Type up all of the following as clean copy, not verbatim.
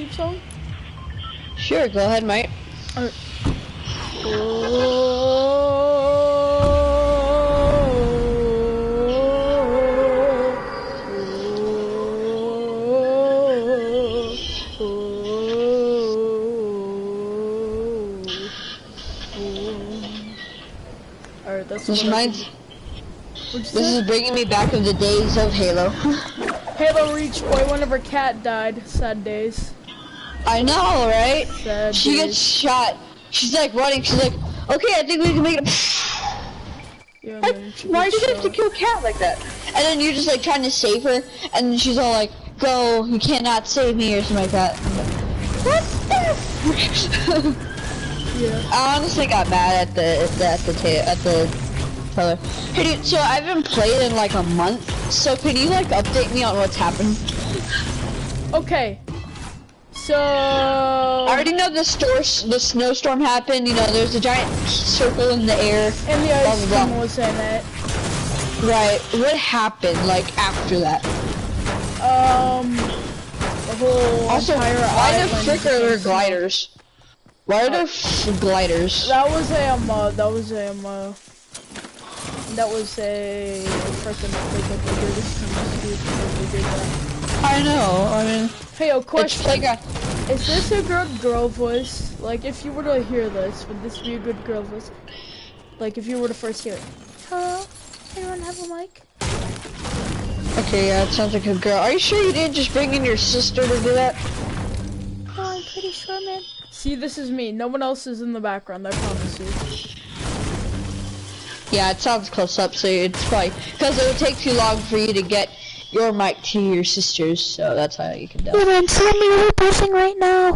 theme song? Sure, go ahead, mate. Alright, that's This what reminds. This is bringing me back of the days of Halo. Halo Reach, boy, whenever Cat died. Sad days. I know, right? Sad She days. gets shot. She's like running. She's like, okay, I think we can make it. Yeah, Like, man, she why gets did you have to shot. kill Cat like that? And then you're just like trying to save her, and then she's all like, "Go, you cannot save me," or something like that. I'm like, what the? Yeah. I honestly got mad at the trailer. Hey dude, so I haven't played in like a month. So can you like update me on what's happened? Okay. So I already know the snowstorm happened. You know, there's a giant circle in the air. and the blah, ice blah, cream blah. was in it. Right. What happened like after that? The whole Also, entire why the island frick are there became snow. gliders? Why are there gliders? That was a freaking did that. I know. I mean, Hey, yo, it's question. like a. Is this a good girl voice? Like, if you were to hear this, would this be a good girl voice? Like, if you were to first hear it. Hello? Anyone have a mic? Okay, yeah, it sounds like a girl. Are you sure you didn't just bring in your sister to do that? No, I'm pretty sure, man. See, this is me. No one else is in the background, I promise you. Yeah, it sounds close up, so it's probably because it would take too long for you to get your mic to your sister's, so that's how you can tell. Yeah, man, tell me we're pushing right now.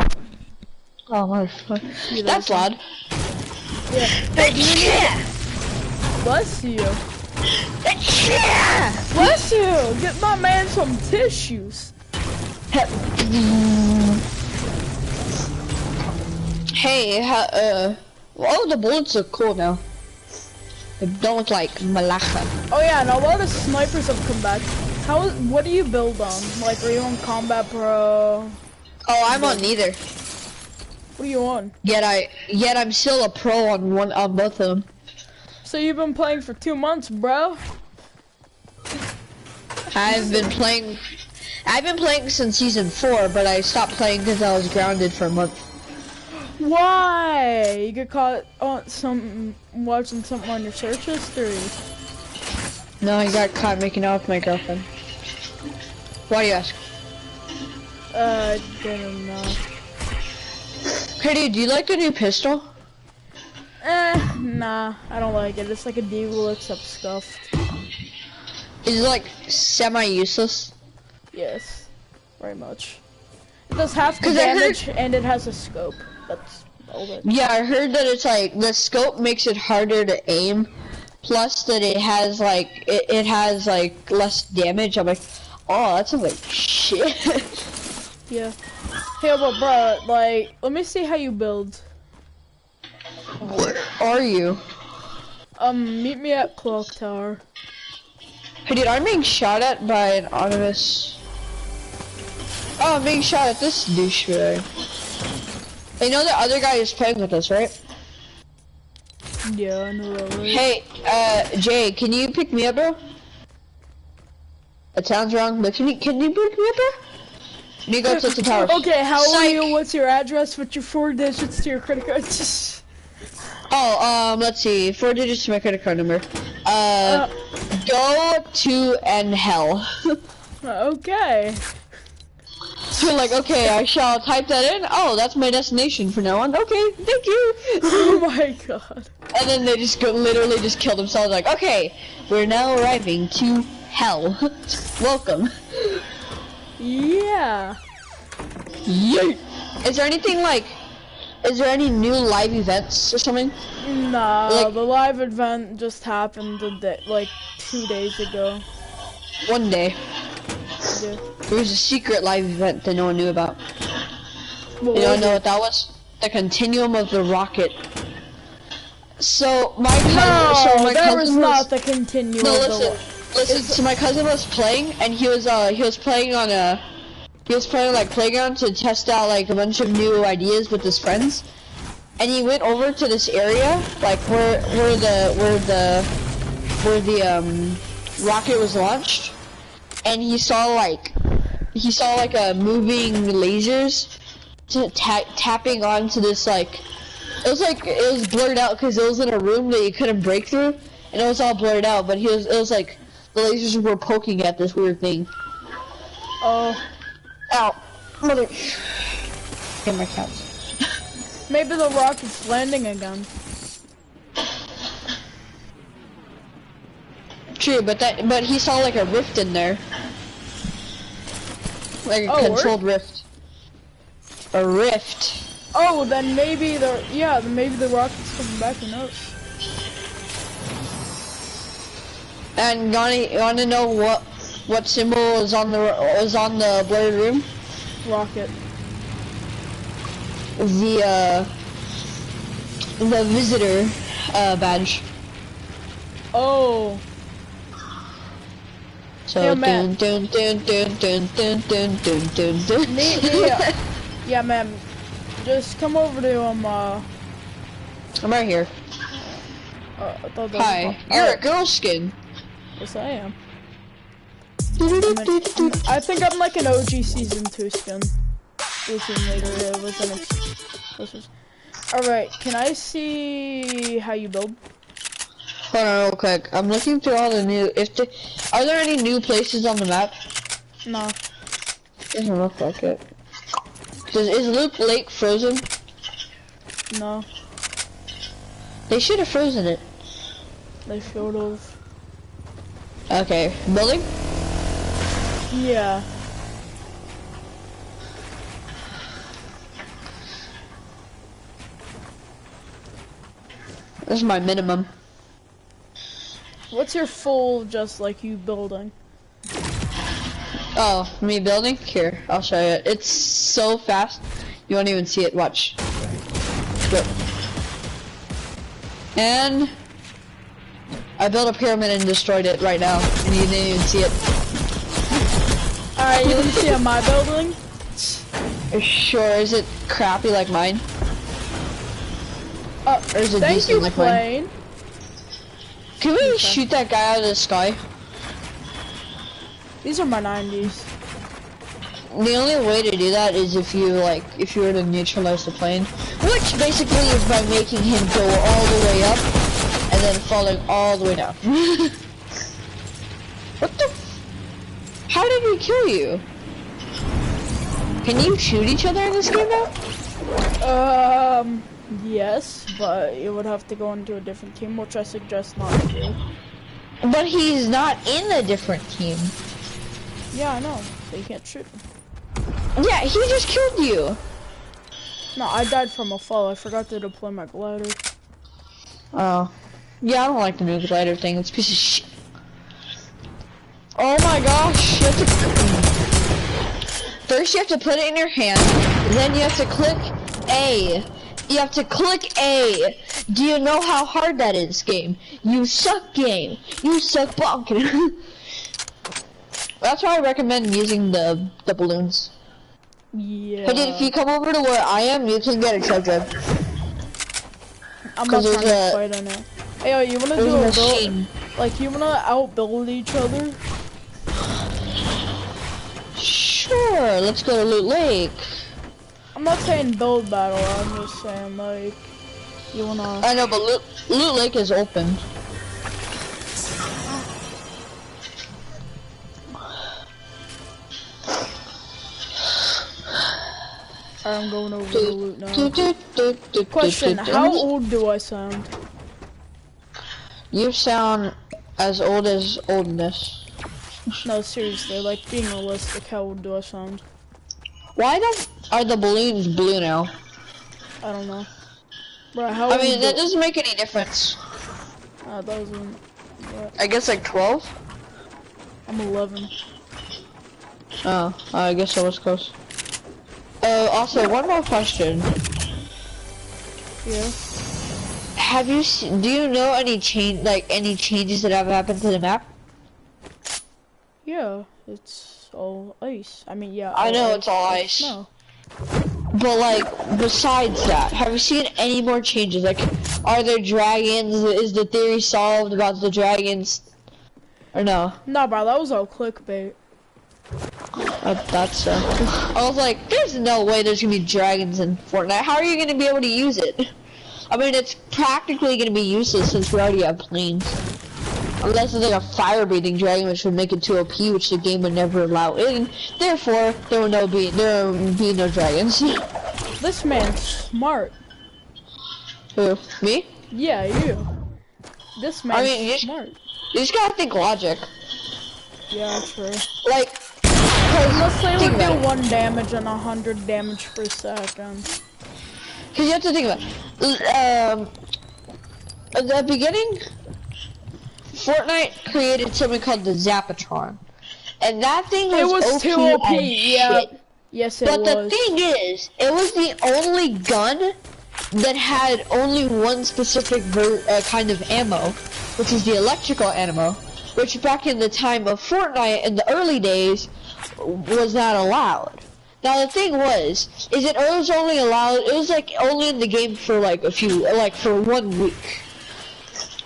Oh, motherfucker. See, That's loud. Yeah. Hey, do you need... Bless you. Bless you! Get my man some tissues. Hey, oh, the bullets look cool now. They don't look like Malacha. Oh yeah, and a lot of snipers have come back. What do you build on? Like, are you on Combat Pro? Oh, I'm on neither. What are you on? Yet I'm still a pro on both of them. So you've been playing for 2 months, bro? I've been playing since season 4, but I stopped playing because I was grounded for a month. Why? You get caught on watching something on your search history. No, I got caught making out with my girlfriend. Why do you ask? I don't know. Hey dude, do you like the new pistol? Nah, I don't like it. It's like a deagle except scuffed. Is it like semi-useless? Yes, very much. It does half the 'Cause I heard- damage and it has a scope. That's all that. Yeah, I heard that it's like the scope makes it harder to aim, plus that it has like it has like less damage. I'm like, oh, that's like shit. Yeah. Hey, but bro, like, let me see how you build. Where are you? Meet me at Clock Tower. Hey dude, I'm being shot at by an anonymous. Oh, I'm being shot at this douchebag. You know the other guy is playing with us, right? Yeah, I know that, right? Hey, Jay, can you pick me up, bro? That sounds wrong, but can you pick me up, bro? You go to the tower. Okay, how are Psych. you? What's your address? What's your 4 digits to your credit card? Oh, let's see. 4 digits to my credit card number. Go to and hell. Okay. So like, okay, I shall type that in. Oh, that's my destination from now on. Okay, thank you. Oh my god. And then they just literally just kill themselves. Like, okay, we're now arriving to hell. Welcome. Yeah. Yay. Is there anything like? Is there any new live events or something? Nah, Like- the live event just happened like 2 days ago. One day. Yeah. There was a secret live event that no one knew about. What You don't was know it? what that was? The continuum of the rocket. So my No, cousin, that was not the continuum. No, of the listen. So my cousin was playing, and he was playing on a he was playing like Playground to test out like a bunch of new ideas with his friends, and he went over to this area like where the rocket was launched, and he saw like a moving lasers tapping onto this like it was blurred out because it was in a room that you couldn't break through, and it was all blurred out, but it was like the lasers were poking at this weird thing. Oh. Ow, mother. Get my cats. Maybe the rocket's landing again. True, but he saw like a rift in there. Like a controlled rift. A rift. Oh, then maybe maybe the rocket's coming back, who knows? And you wanna know what symbol is on the blurred room? Rocket. The visitor badge. Oh. So yeah, man. dun. Yeah, man. Just come over to I'm right here. Hi, you're a girl skin. Yes, I am. I think I'm like an OG season 2 skin. Alright, can I see how you build? Hold on real quick. I'm looking through all the new. Are there any new places on the map? No. Doesn't look like it. Is Loop Lake frozen? No. They should have frozen it. They should have. Okay, building? Yeah. This is my minimum. What's your full, just like you building? Oh, me building? Here, I'll show you. It's so fast, you won't even see it. Watch. Go. And I built a pyramid and destroyed it right now, and you didn't even see it. Alright, you want to see my building? Sure, is it crappy like mine? Or is it thank decent you, like mine? plane. Can we shoot that guy out of the sky? These are my 90s. The only way to do that is if you were to neutralize the plane, which basically is by making him go all the way up and then falling all the way down. What the? How did we kill you? Can you shoot each other in this game now? Yes, but you would have to go into a different team, which I suggest not to do. But he's not in a different team. Yeah, I know. So you can't shoot him. Yeah, he just killed you. No, I died from a fall. I forgot to deploy my glider. Oh. Yeah, I don't like the new glider thing. It's a piece of shit. Oh my gosh. First you have to put it in your hand, then you have to click A. You have to click A. Do you know how hard that is, game? You suck, game. You suck, bonking. That's why I recommend using the balloons. Yeah. But if you come over to where I am, you can get a treasure. I'm not trying to fight on it. Hey, yo, you wanna do a build? Like, you wanna outbuild each other? Sure, let's go to Loot Lake. I'm not saying build battle, I'm just saying, like, you wanna... I know, but Loot Lake is open. I'm going over to loot now. Question, how old do I sound? You sound as old as oldness. No, seriously, like, being realistic, how old do I sound? Why are the balloons blue now? I don't know. Bro, how I mean, that doesn't make any difference. That doesn't... I guess like 12? I'm 11. Oh, I guess I was close. Also, one more question. Yeah? Do you know any changes that have happened to the map? Yeah, it's all ice. I mean, yeah. I know it's all like ice. snow. But like, besides that, have you seen any more changes? Like, are there dragons? Is the theory solved about the dragons? Or no? Nah, bro, that was all clickbait. That's I was like, there's no way there's gonna be dragons in Fortnite. How are you gonna be able to use it? I mean, it's practically gonna be useless since we already have planes. Unless it's like a fire-breathing dragon, which would make it too OP, which the game would never allow in. Therefore, there would be no dragons. This man's smart. Who? Me? Yeah, you. This man's smart. You just gotta think logic. Yeah, true. Like, Unless they would do 1 damage and 100 damage per second. Cause you have to think about it. At the beginning, Fortnite created something called the Zapatron, and that thing was OP too OP. as Yeah. shit. Yes, it But was. the thing is, it was the only gun that had only one specific kind of ammo, which is the electrical ammo, which back in the time of Fortnite in the early days was not allowed. Now the thing was it was only allowed, it was like only in the game for like for 1 week.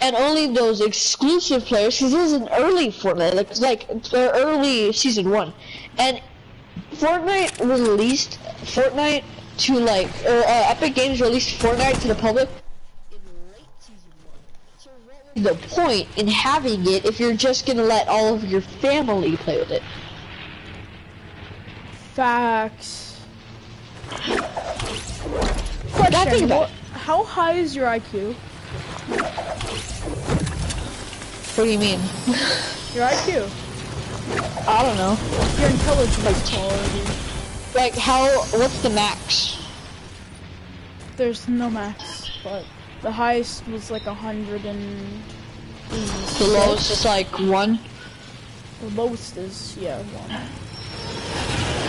And only those exclusive players, because this is an early Fortnite, like early season 1. And Fortnite released Fortnite to Epic Games released Fortnite to the public in late season 1. So what would be the point in having it if you're just gonna let all of your family play with it? Facts. Question, how high is your IQ? What do you mean? Your IQ. I don't know. Your intelligence quality. Like what's the max? There's no max, but the highest was like 100 and... The lowest is like 1? The lowest is, yeah, 1.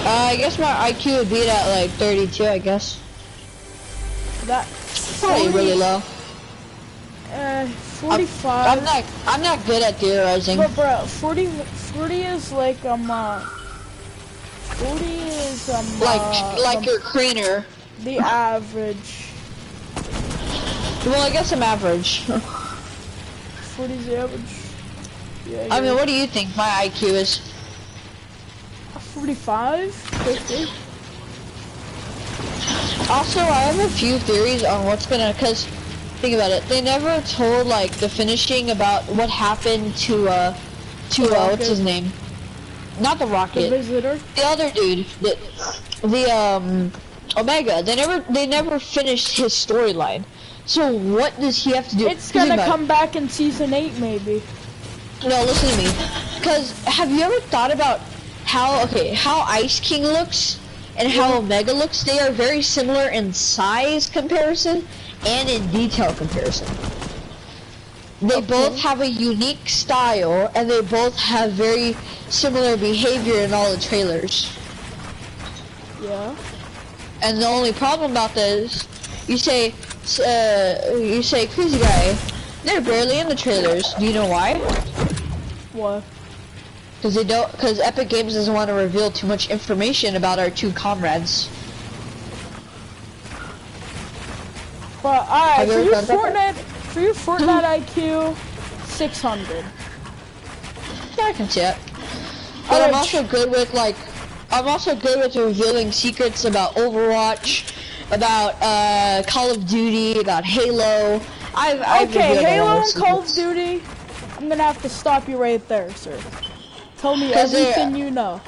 I guess my IQ would be at like 32, I guess. That's probably really low. 45. I'm not good at theorizing. But bro, 40 is like 40 is like your craner. The average. Well, I guess I'm average. 40 is the average. Yeah. I mean, what do you think my IQ is? 45, 50. Also, I have a few theories on what's gonna, cause think about it, they never told like the finishing about what happened to what's his name? Not the Rocket. The Visitor. The other dude, the Omega. They never finished his storyline. So what does he have to do? It's gonna come back in season 8 maybe. No, listen to me. Cause have you ever thought about how Ice King looks and how Omega looks? They are very similar in size comparison and in detail comparison. They both have a unique style and they both have very similar behavior in all the trailers. Yeah. And the only problem about this, you say Crazy Guy, they're barely in the trailers. Do you know why? What? Because Epic Games doesn't want to reveal too much information about our two comrades. But alright, for your Fortnite IQ, 600. Yeah, I can see it. But I'm also good with revealing secrets about Overwatch, about Call of Duty, about Halo. Okay, Halo and Call of Duty. I'm gonna have to stop you right there, sir. Tell me everything you know.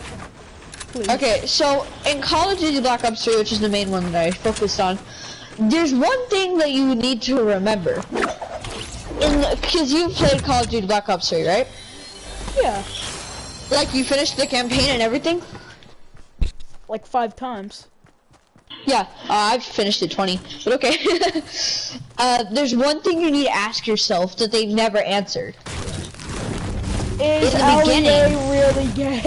Please. Okay, so in Call of Duty Black Ops 3, which is the main one that I focused on, there's one thing that you need to remember. Because you've played Call of Duty Black Ops 3, right? Yeah. Like, you finished the campaign and everything? Like 5 times. Yeah, I've finished it 20, but okay. There's one thing you need to ask yourself that they've never answered. Is LEA really gay?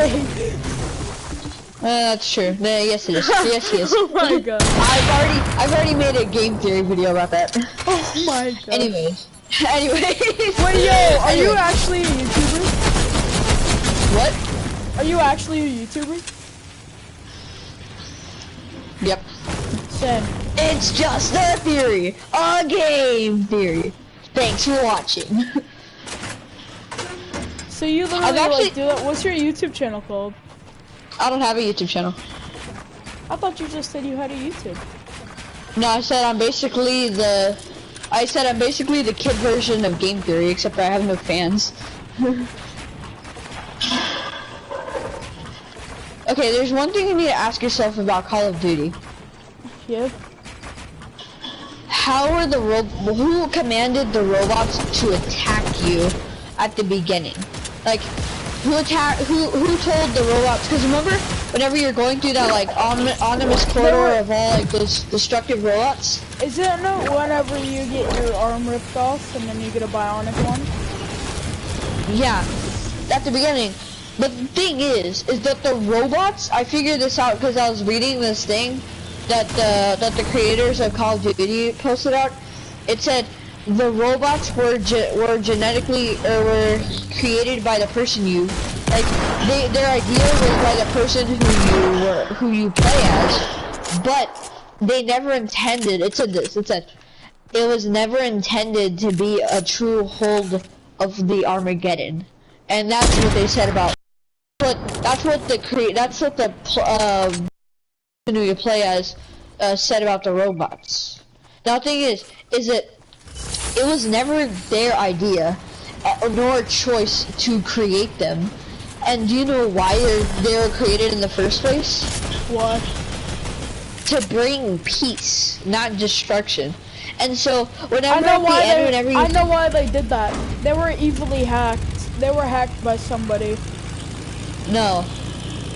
That's true. Yes, it is. Yes, he is. Oh my god. I've already made a game theory video about that. Oh my god. Anyways. Wait, yo, are you actually a YouTuber? What? Are you actually a YouTuber? Yep. Same. It's just a theory, a game theory. Thanks for watching. So you literally actually- like do that? What's your YouTube channel called? I don't have a YouTube channel. I thought you just said you had a YouTube. No, I said I'm basically the kid version of Game Theory, except I have no fans. Okay, there's one thing you need to ask yourself about Call of Duty. Yeah. How are who commanded the robots to attack you at the beginning? Like, who told the robots? Because remember, whenever you're going through that like ominous corridor of all like those destructive robots. Is it no whenever you get your arm ripped off and then you get a bionic one? Yeah, at the beginning. But the thing is that the robots, I figured this out because I was reading this thing that the creators of Call of Duty posted out. It said the robots were genetically were created by the person you like. Their idea was by the person who you play as, but they never intended. It said this. It said it was never intended to be a true hold of the Armageddon, and that's what they said about. That's what the person who you play as said about the robots. Now the thing is that it was never their idea nor choice to create them. And do you know why they were created in the first place? What? To bring peace, not destruction. And so whenever I know why they did that. They were evilly hacked. They were hacked by somebody. No.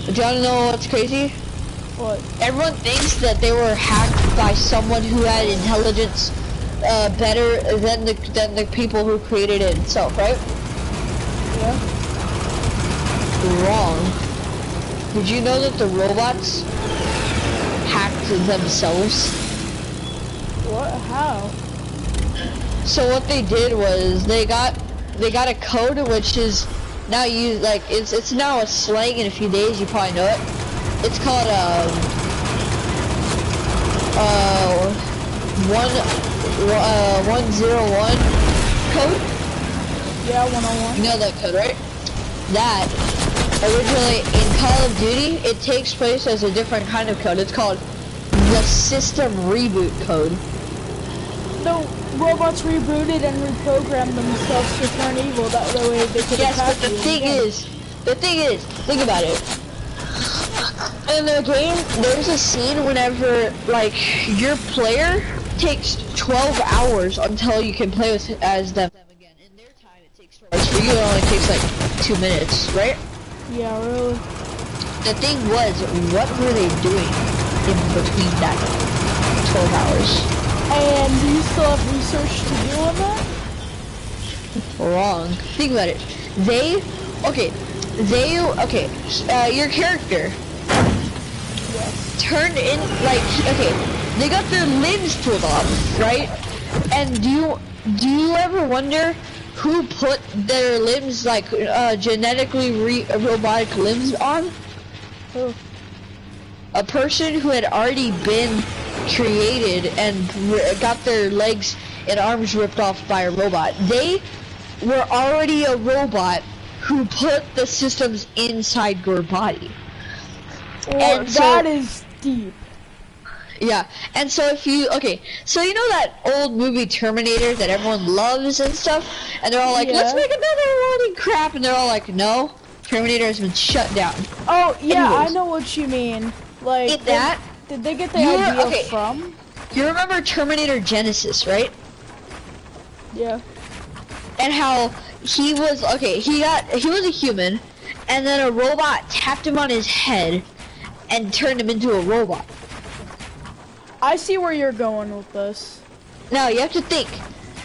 Do you wanna know what's crazy? What? Everyone thinks that they were hacked by someone who had intelligence better than the people who created it itself, right? Yeah. Wrong. Did you know that the robots hacked themselves? What? How? So what they did was they got a code which is now used, like it's now a slang. In a few days you probably know it. It's called 101 code. Yeah, 101. You know that code, right? That originally in Call of Duty, it takes place as a different kind of code. It's called the system reboot code. The robots rebooted and reprogrammed themselves to turn evil. That way they could Yes, attack but you. the thing is, think about it. In the game, there's a scene whenever, like, your player takes 12 hours until you can play as them again. In their time, it takes 12 hours. For you, it only takes, like, 2 minutes, right? Yeah, really. The thing was, what were they doing in between that 12 hours? And do you still have research to do on that? Wrong. Think about it. Your character turned in, like, okay, they got their limbs pulled off, right? And do you ever wonder who put their limbs, like, genetically robotic limbs on? Who? A person who had already been created and got their legs and arms ripped off by a robot. They were already a robot who put the systems inside your body. And that is deep. Yeah, and so if you, so you know that old movie Terminator that everyone loves and stuff? And they're all like, let's make another one and crap, and they're all like, no, Terminator has been shut down. Oh, yeah, Anyways, I know what you mean. Like, did they get the idea from? You remember Terminator Genesis, right? Yeah. And how he was, he was a human, and then a robot tapped him on his head and turned him into a robot. I see where you're going with this. Now, you have to think,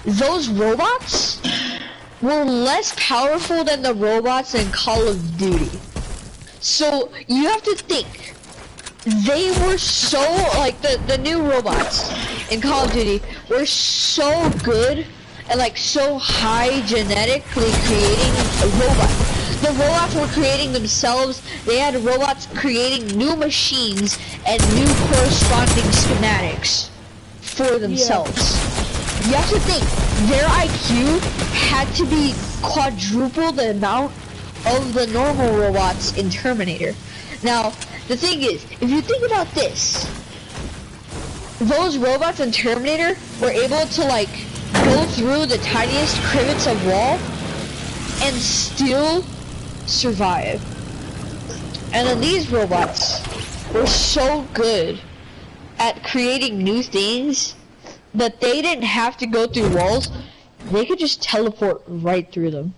those robots were less powerful than the robots in Call of Duty. So, you have to think, they were so, like, the new robots in Call of Duty were so good and, like, so high genetically creating a robot The robots were creating themselves. They had robots creating new machines and new corresponding schematics for themselves. You have to think, their IQ had to be quadruple the amount of the normal robots in Terminator. Now, the thing is, if you think about this, those robots in Terminator were able to like go through the tiniest crivets of wall and still survive. And then these robots were so good at creating new things that they didn't have to go through walls. They could just teleport right through them.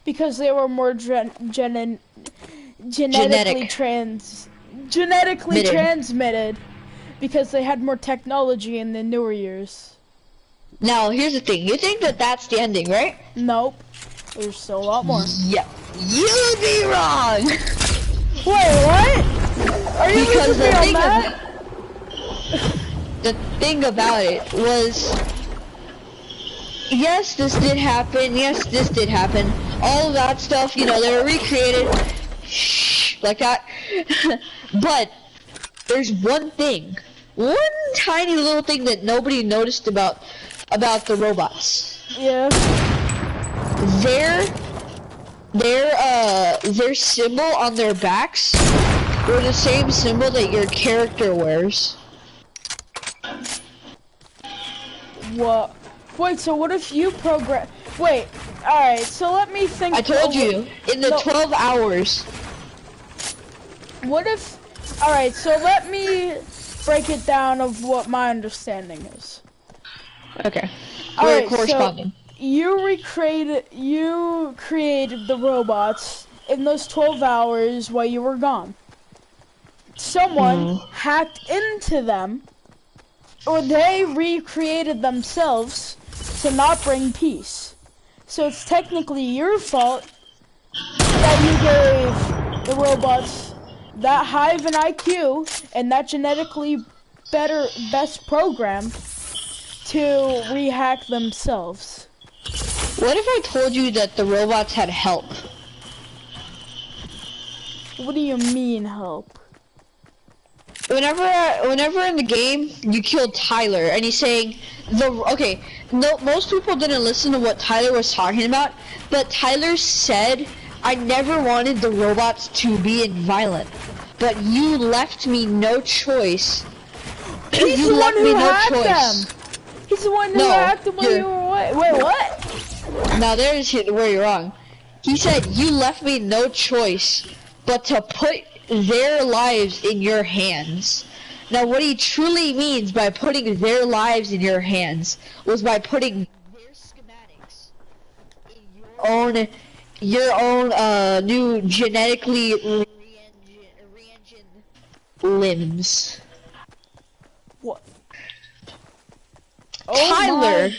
Because they were more genetically transmitted. Because they had more technology in the newer years. Now, here's the thing. You think that that's the ending, right? Nope. There's still a lot more. Yep. You'd be wrong! Wait, what? Are you Because losing me on that? The thing about it was, yes, this did happen. Yes, this did happen. All of that stuff, you know, they were recreated. Shh, like that. But there's one thing, one tiny little thing that nobody noticed about the robots. Yeah. Their symbol on their backs were the same symbol that your character wears. What? Wait, so what if you program... Wait, alright, so let me think... I told you, in the 12 hours. What if... Alright, so let me break it down of what my understanding is. Okay. Alright, corresponding. so you created the robots in those 12 hours while you were gone. Someone hacked into them, or they recreated themselves to not bring peace. So it's technically your fault that you gave the robots that high of an IQ and that genetically best program to rehack themselves. What if I told you that the robots had help? What do you mean help? Whenever in the game you killed Tyler and he's saying most people didn't listen to what Tyler was talking about, but Tyler said, I never wanted the robots to be violent, but you left me no choice. He's you the left one me who no hacked choice. them. He's the one who hacked them while you were away. Wait, what? Now there's where you're wrong. He said you left me no choice but to put their lives in your hands. Now what he truly means by putting their lives in your hands was by putting their schematics in your own new genetically re-engined limbs. What? Tyler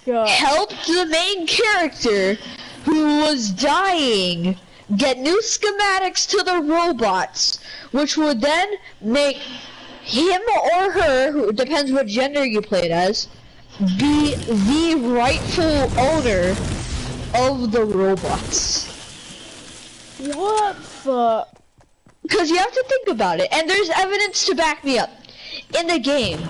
God. helped the main character who was dying get new schematics to the robots, which would then make him or her, who depends what gender you play it as, be the rightful owner of the robots. What the? Because you have to think about it, and there's evidence to back me up. In the game,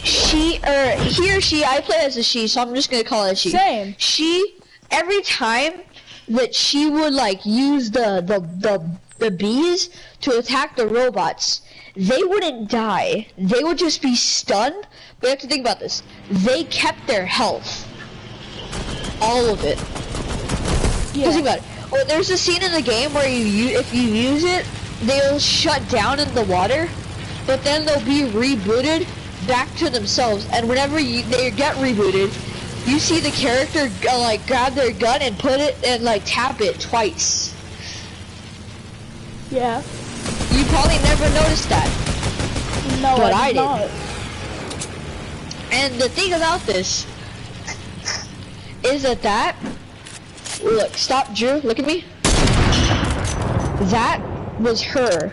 he or she, I play as a she, so I'm just gonna call it a she. Same. She, every time that she would like use the bees to attack the robots, they wouldn't die. They would just be stunned. But you have to think about this. They kept their health. All of it. Yeah. Think about it. Well, there's a scene in the game where if you use it, they'll shut down in the water, but then they'll be rebooted back to themselves. And whenever they get rebooted, you see the character like grab their gun and put it and like tap it twice. Yeah. You probably never noticed that. No, but I did did. not. And the thing about this is that look, stop, Drew, look at me. That was her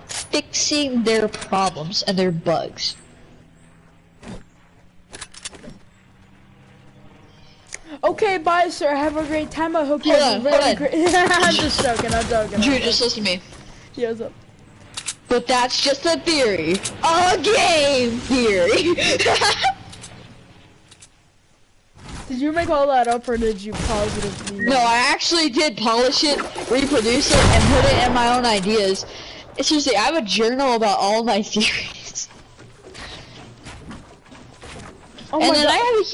fixing their problems and their bugs. Okay, bye, sir. Have a great time. I hope you have a really great. I'm just joking. I'm joking. Drew, just listen to me. Yeah, what's up? But that's just a theory. A game theory. Did you make all that up, or did you positively? No, I actually did polish it, reproduce it, and put it in my own ideas. Seriously, I have a journal about all my theories. Oh And my then God. I have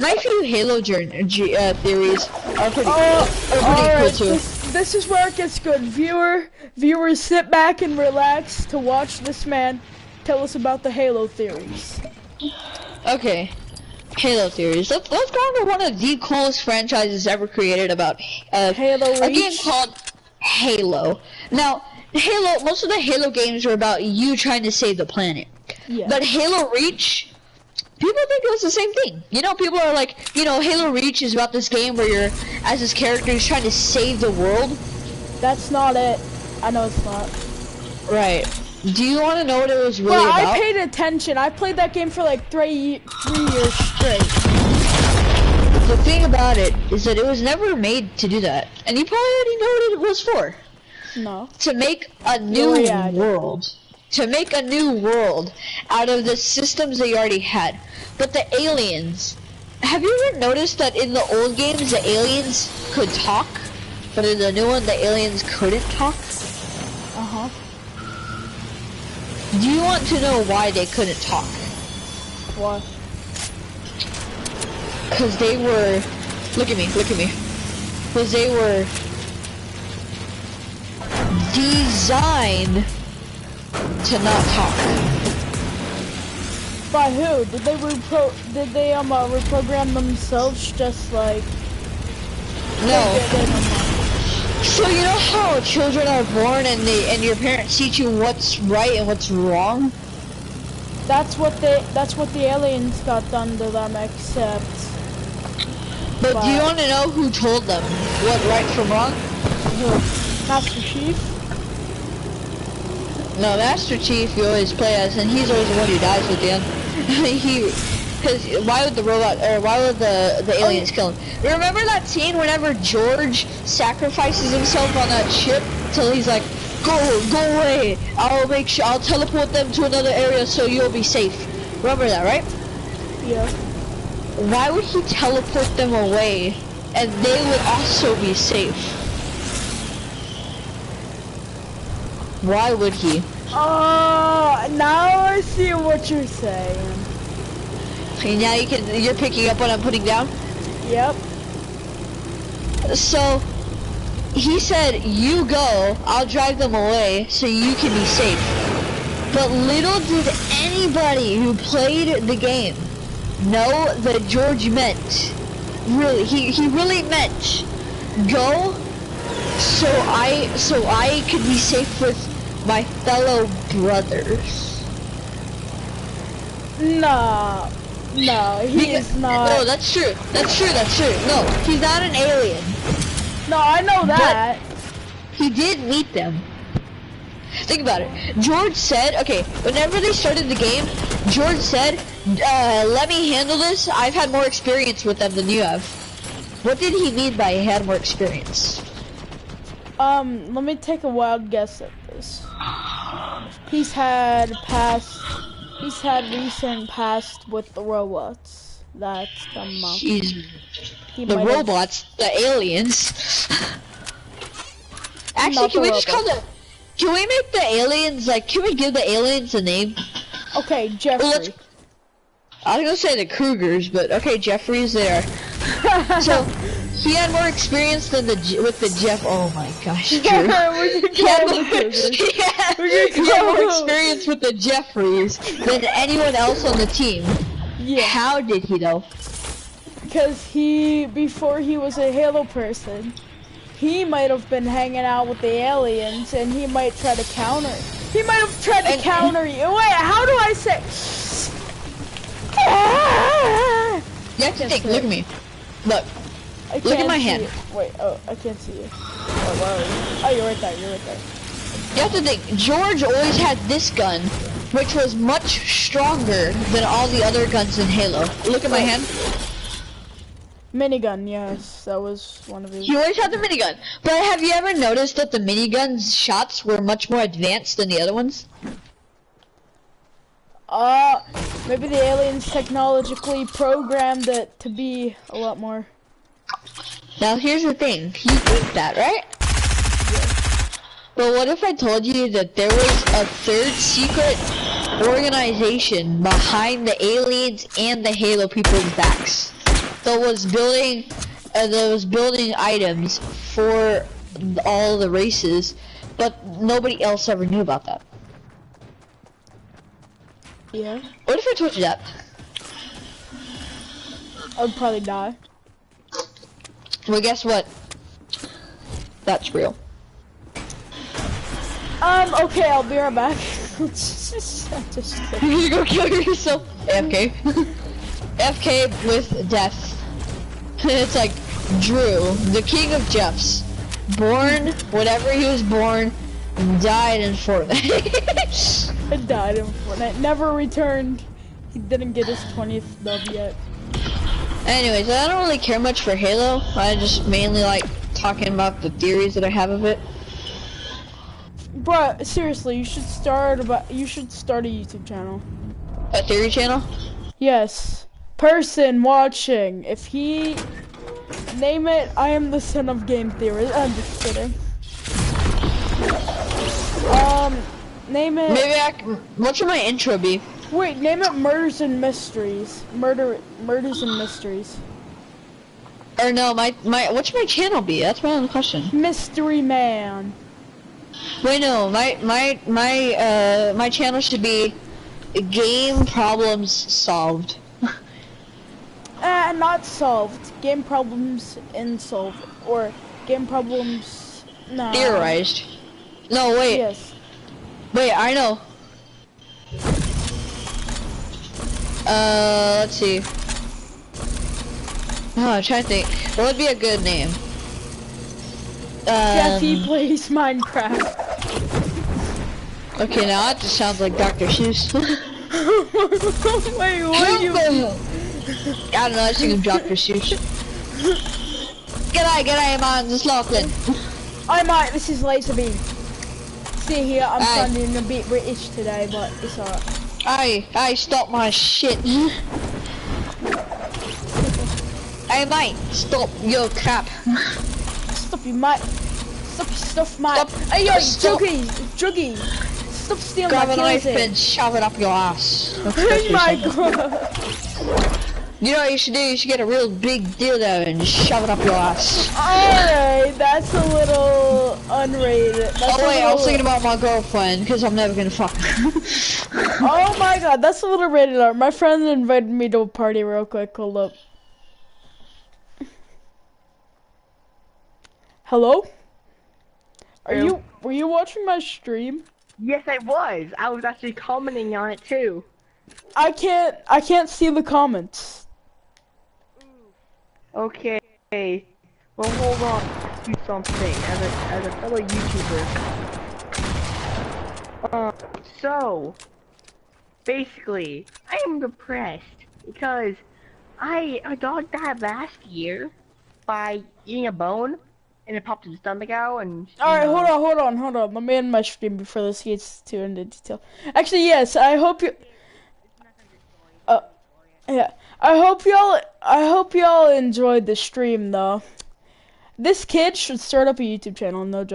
my few Halo theories are pretty cool. Alright, Too. this is where it gets good. Viewers, sit back and relax to watch this man tell us about the Halo theories. Okay, Halo theories. Let's go into one of the coolest franchises ever created about Halo a game Reach? called Halo. Now, most of the Halo games are about you trying to save the planet. Yeah. But Halo Reach, people think it's the same thing. You know, people are like, you know, Halo Reach is about this game where you're, as this character, is trying to save the world. That's not it. I know it's not. Right. Do you want to know what it was really Well, about? I paid attention. I played that game for like 3 years straight. The thing about it is that it was never made to do that. And you probably already know what it was for. No. To make a new world. To make a new world out of the systems they already had. But the aliens, have you ever noticed that in the old games the aliens could talk? But in the new one the aliens couldn't talk? Uh-huh. Do you want to know why they couldn't talk? Why? Because they were, look at me. Because they were designed to not talk. By who? Did they reprogram themselves just like? No. So you know how children are born and your parents teach you what's right and what's wrong? That's what the aliens got done to them, except. But do you want to know who told them what right from wrong? Who? Master Chief? No, Master Chief you always play as, and he's always the one who dies at the end. Because why would the aliens kill him? Remember that scene whenever George sacrifices himself on that ship till he's like, go away. I'll teleport them to another area so you'll be safe. Remember that, right? Yeah. Why would he teleport them away and they would also be safe? Why would he? Now I see what you're saying. Okay, now you're picking up what I'm putting down? Yep. So, he said, you go, I'll drive them away so you can be safe. But little did anybody who played the game know that George meant, really, he really meant, go so I could be safe with my fellow brothers. No, he is not. No, that's true. No, he's not an alien. No, I know that. But he did meet them. Think about it. George said, okay, whenever they started the game, George said, let me handle this. I've had more experience with them than you have. What did he mean by he had more experience? Let me take a wild guess at this. He's had recent past with the robots. That's the The robots, the aliens. Actually, can we just call them? Can we make the aliens can we give the aliens a name? Okay, Jeffrey. I was gonna say the Krugers, but okay, Jeffrey's there. So he had more experience than with the Jeff. Oh my gosh, Drew. He had more experience with the Jeffreys than anyone else on the team. Yeah. How did he though? Because before he was a Halo person, he might have been hanging out with the aliens, and he might try to counter. He might have tried to counter you. Wait, how do I say? You have to think. Look at me. Look. Look at my hand. Wait. Oh, I can't see you. Oh, where are you? Oh, you're right there. You have to think. George always had this gun, which was much stronger than all the other guns in Halo. Look at my hand. Minigun, yes, that was one of his. He always had the minigun. But have you ever noticed that the minigun's shots were much more advanced than the other ones? Maybe the aliens technologically programmed it to be a lot more. Now here's the thing. You think that, right? But what if I told you that there was a third secret organization behind the aliens and the Halo people's backs that was building items for all the races, but nobody else ever knew about that? Yeah. What if I told you that? I would probably die. Well, guess what? That's real. Okay, I'll be right back. I'm just kidding. You go kill yourself. AFK. FK with death. It's like Drew, the king of Jeffs. Born, whatever he was born, died in Fortnite. I died in Fortnite. Never returned. He didn't get his 20th dub yet. Anyways, I don't really care much for Halo. I just mainly like talking about the theories that I have of it. Bruh, seriously, you should start a YouTube channel. A theory channel? Yes. Person watching. If he name it, I am the son of game theorist. I'm just kidding. Name it. Maybe what should my intro be? Wait, name it Murders and Mysteries. Murders and Mysteries. Or no, what should my channel be? That's my only question. Mystery Man. Wait, no, my channel should be Game Problems Solved. Not solved. Game problems unsolved. Or game problems. No. Theorized. No, wait. Yes. Wait, I know. Let's see. Oh, I'm trying to think. What would be a good name? Jeffy plays Minecraft. Okay, now that just sounds like Dr. Seuss. Wait, what are you? I don't know, I think of Dr. Seuss. G'day, man, this is Lachlan. Hi, mate, this is Laserbeam. See here, I'm sounding a bit British today, but it's alright. Hey, stop my shit. Hey, mate, stop your crap. Stop you, mate. Stop your stuff, mate. Stop. Hey, yo, Stop. Juggy. Stop stealing Grab my a knife kills. and shove it up your ass. Oh my god. You know what you should do? You should get a real big dildo and just shove it up your ass. Alright, that's a little unrated. I was thinking about my girlfriend, because I'm never gonna fuck her. Oh my god, that's a little rated R. My friend invited me to a party real quick. Hold up. Hello? Were you watching my stream? Yes, I was. I was actually commenting on it too. I can't see the comments. Okay. Well, hold on. Let's do something as a fellow YouTuber. So basically, I am depressed because a dog died last year by eating a bone, and it popped his stomach out. And Alright, hold on. Let me end my stream before this gets too into detail. Actually, yes, I hope you. Yeah, I hope y'all enjoyed the stream though. This kid should start up a YouTube channel, no joke.